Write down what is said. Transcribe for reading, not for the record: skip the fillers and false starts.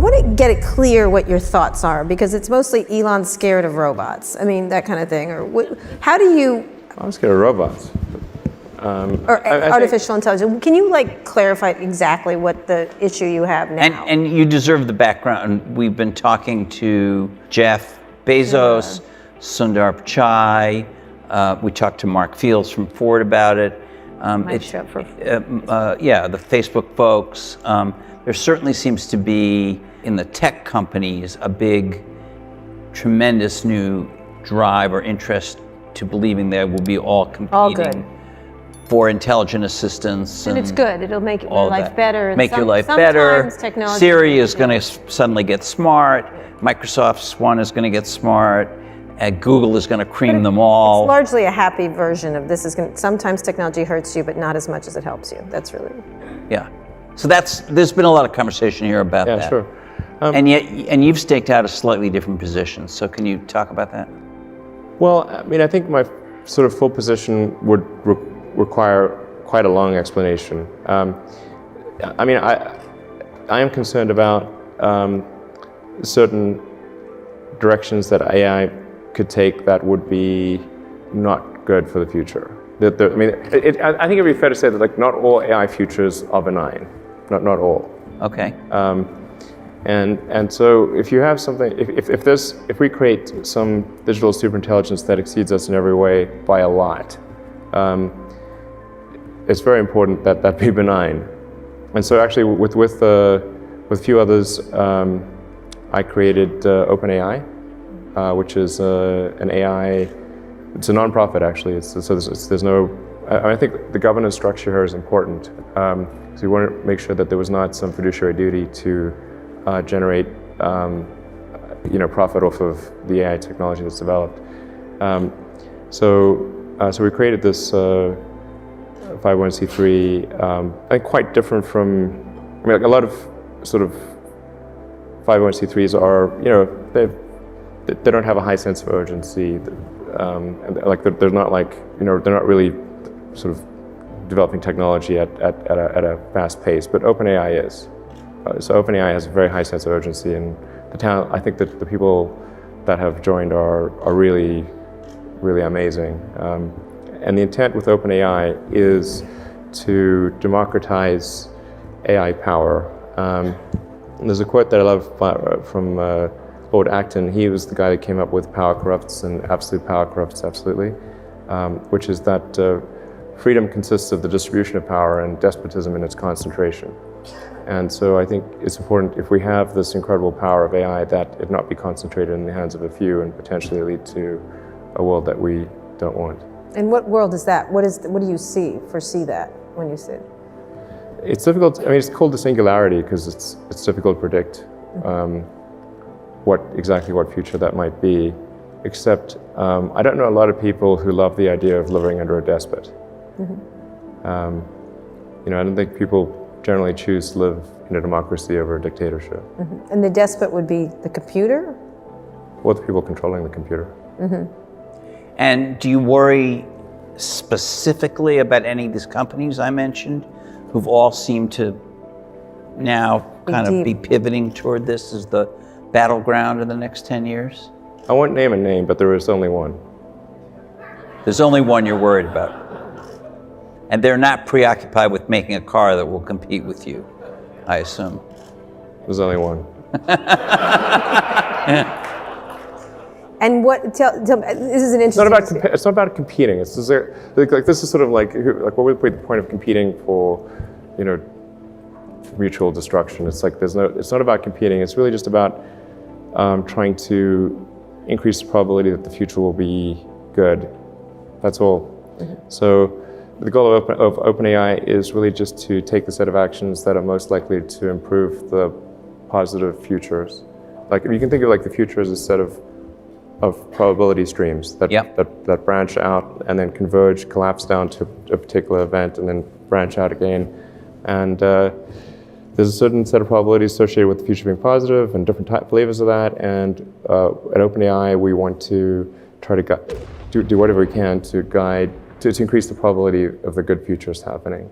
want to get it clear what your thoughts are, because it's mostly Elon's scared of robots. I mean, that kind of thing. Or how do you? I'm scared of robots. Or artificial intelligence. Can you clarify exactly what the issue you have now? And you deserve the background. We've been talking to Jeff Bezos, Sundar Pichai. We talked to Mark Fields from Ford about it. The Facebook folks. There certainly seems to be, in the tech companies, a big, tremendous new drive or interest to believing they will be all competing for intelligent assistance. And it's good. It'll make your life better. Make your life better. Technology Siri is going to suddenly get smart. Microsoft's one is going to get smart. Google is going to cream them all. It's largely a happy version of this. Sometimes technology hurts you, but not as much as it helps you. That's really. Yeah. So there's been a lot of conversation here about that. Yeah, sure. And you've staked out a slightly different position. So can you talk about that? Well, I mean, I think my sort of full position would require quite a long explanation. I mean, I am concerned about certain directions that AI could take that would be not good for the future. I mean, I think it'd be fair to say that not all AI futures are benign, not all. Okay. And so if you have something, if we create some digital superintelligence that exceeds us in every way by a lot, it's very important that that be benign. And so actually with a few others, I created OpenAI, which is an AI. It's a nonprofit actually. There's no. I think the governance structure here is important. So we want to make sure that there was not some fiduciary duty to generate, profit off of the AI technology that's developed. So we created this 501c3. I think quite different from. I mean, a lot of sort of 501c3s are, they don't have a high sense of urgency. They're not they're not really sort of developing technology at a fast pace. But OpenAI is. So OpenAI has a very high sense of urgency, and I think that the people that have joined are really, really amazing. And the intent with OpenAI is to democratize AI power. And there's a quote that I love from Lord Acton. He was the guy that came up with power corrupts and absolute power corrupts absolutely, which is that freedom consists of the distribution of power and despotism in its concentration. And so I think it's important, if we have this incredible power of AI, that it not be concentrated in the hands of a few and potentially lead to a world that we don't want. And what world is that? What do you foresee that when you see it? It's difficult. I mean, it's called the singularity because it's difficult to predict what future that might be. Except I don't know a lot of people who love the idea of living under a despot. I don't think people generally choose to live in a democracy over a dictatorship. And the despot would be the computer? Or the people controlling the computer. And do you worry specifically about any of these companies I mentioned, who've all seemed to now kind of be pivoting toward this as the battleground in the next 10 years? I won't name a name, but there is only one. There's only one you're worried about. And they're not preoccupied with making a car that will compete with you, I assume. There's only one. And tell this is an interesting. It's not about competing. This is sort of like what would be the point of competing for, mutual destruction? It's like it's not about competing. It's really just about trying to increase the probability that the future will be good. That's all. So the goal of OpenAI is really just to take the set of actions that are most likely to improve the positive futures. Like you can think of the future as a set of probability streams that branch out and then converge, collapse down to a particular event, and then branch out again. And there's a certain set of probabilities associated with the future being positive and different flavors of that. And at OpenAI, we want to try to do whatever we can to increase the probability of the good futures happening.